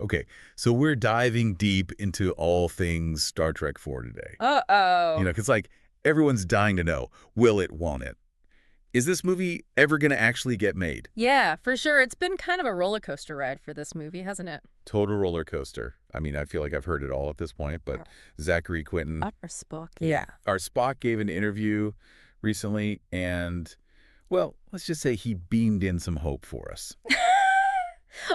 Okay, so we're diving deep into all things Star Trek 4 today. Uh-oh. Because like everyone's dying to know, will it, won't it? Is this movie ever going to actually get made? Yeah, for sure. It's been kind of a roller coaster ride for this movie, hasn't it? Total roller coaster. I mean, I feel like I've heard it all at this point, but Zachary Quinto, Or Spock. Yeah. our Spock, gave an interview recently, and, well, let's just say he beamed in some hope for us.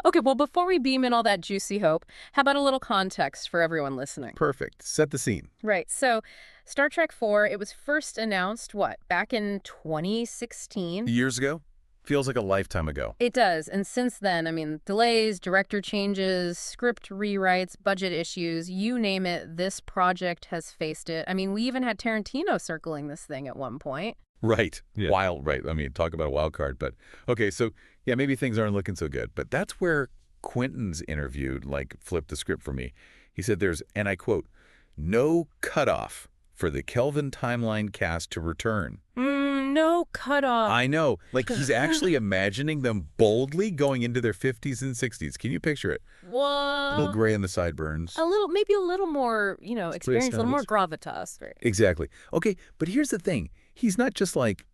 Okay, well, before we beam in all that juicy hope, how about a little context for everyone listening? Perfect. Set the scene. Right. So, Star Trek 4, it was first announced, what, back in 2016? Years ago? Feels like a lifetime ago. It does. And since then, I mean, delays, director changes, script rewrites, budget issues, you name it, this project has faced it. I mean, we even had Tarantino circling this thing at one point. Right. Yeah. Wild, right. I mean, talk about a wild card. But, okay, so, yeah, maybe things aren't looking so good. But that's where Quentin's interviewed, like, flipped the script for me. He said there's, and I quote, no cutoff for the Kelvin Timeline cast to return. No cutoff. I know. Like, he's actually imagining them boldly going into their 50s and 60s. Can you picture it? A little What? gray in the sideburns. Maybe a little more, experience, a little more gravitas. Right? Exactly. Okay, but here's the thing. He's not just like,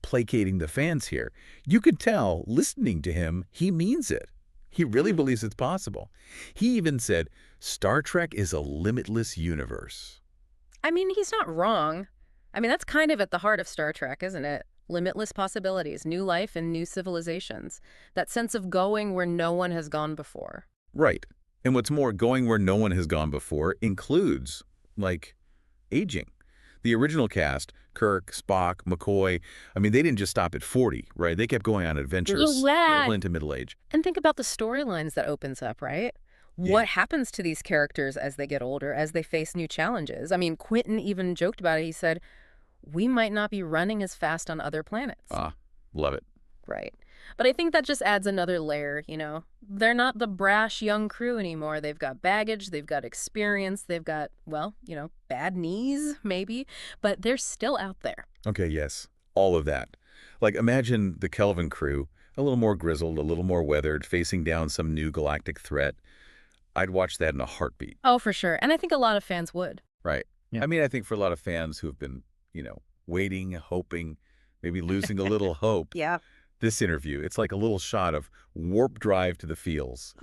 placating the fans here. You could tell, listening to him, he means it. He really believes it's possible. He even said, Star Trek is a limitless universe. I mean, he's not wrong. I mean, that's kind of at the heart of Star Trek, isn't it? Limitless possibilities, new life and new civilizations. That sense of going where no one has gone before. Right. And what's more, going where no one has gone before includes, like, aging. The original cast, Kirk, Spock, McCoy, I mean, they didn't just stop at 40, right? They kept going on adventures well into middle age. And think about the storylines that opens up, right? Yeah. What happens to these characters as they get older, as they face new challenges? I mean, Quentin even joked about it. He said, we might not be running as fast on other planets. Love it. Right. But I think that just adds another layer, They're not the brash young crew anymore. They've got baggage, they've got experience, they've got, bad knees, maybe, but they're still out there. Okay, yes. All of that. Like, imagine the Kelvin crew, a little more grizzled, a little more weathered, facing down some new galactic threat. I'd watch that in a heartbeat. Oh, for sure. And I think a lot of fans would. Right. Yeah. I mean, I think for a lot of fans who have been, waiting, hoping, maybe losing a little hope. Yeah. This interview, it's like a little shot of warp drive to the feels,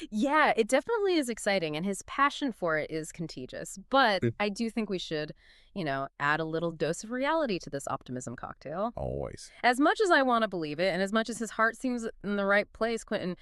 Yeah, it definitely is exciting, and his passion for it is contagious. But I do think we should, add a little dose of reality to this optimism cocktail. Always. As much as I want to believe it, and as much as his heart seems in the right place, Quentin,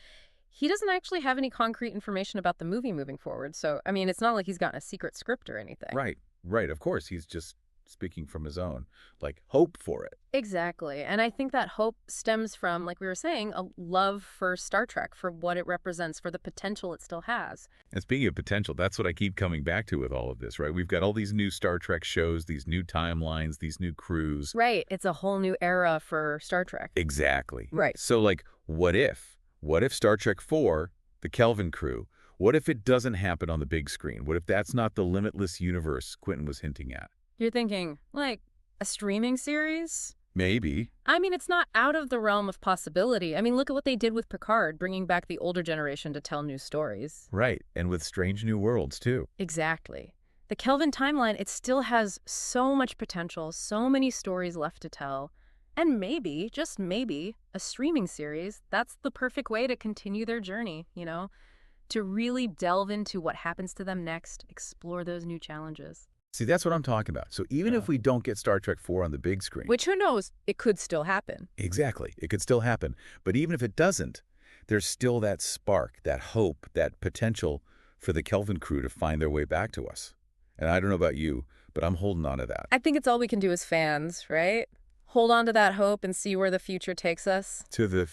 he doesn't actually have any concrete information about the movie moving forward. So, I mean, it's not like he's got a secret script or anything. Right. Of course, he's just speaking from his own, like, hope for it. Exactly. And I think that hope stems from, like we were saying, a love for Star Trek, for what it represents, for the potential it still has. And speaking of potential, that's what I keep coming back to with all of this, right? We've got all these new Star Trek shows, these new timelines, these new crews. Right. It's a whole new era for Star Trek. Exactly. Right. So, like, what if? What if Star Trek 4, the Kelvin crew, what if it doesn't happen on the big screen? What if that's not the limitless universe Quentin was hinting at? You're thinking, like, a streaming series? Maybe. I mean, it's not out of the realm of possibility. I mean, look at what they did with Picard, bringing back the older generation to tell new stories. Right. And with Strange New Worlds, too. Exactly. The Kelvin Timeline, it still has so much potential, so many stories left to tell. And maybe, just maybe, a streaming series, that's the perfect way to continue their journey, to really delve into what happens to them next, explore those new challenges. See, that's what I'm talking about. So even if we don't get Star Trek 4 on the big screen. Which, who knows, it could still happen. Exactly. It could still happen. But even if it doesn't, there's still that spark, that hope, that potential for the Kelvin crew to find their way back to us. And I don't know about you, but I'm holding on to that. I think it's all we can do as fans, right? Hold on to that hope and see where the future takes us. To the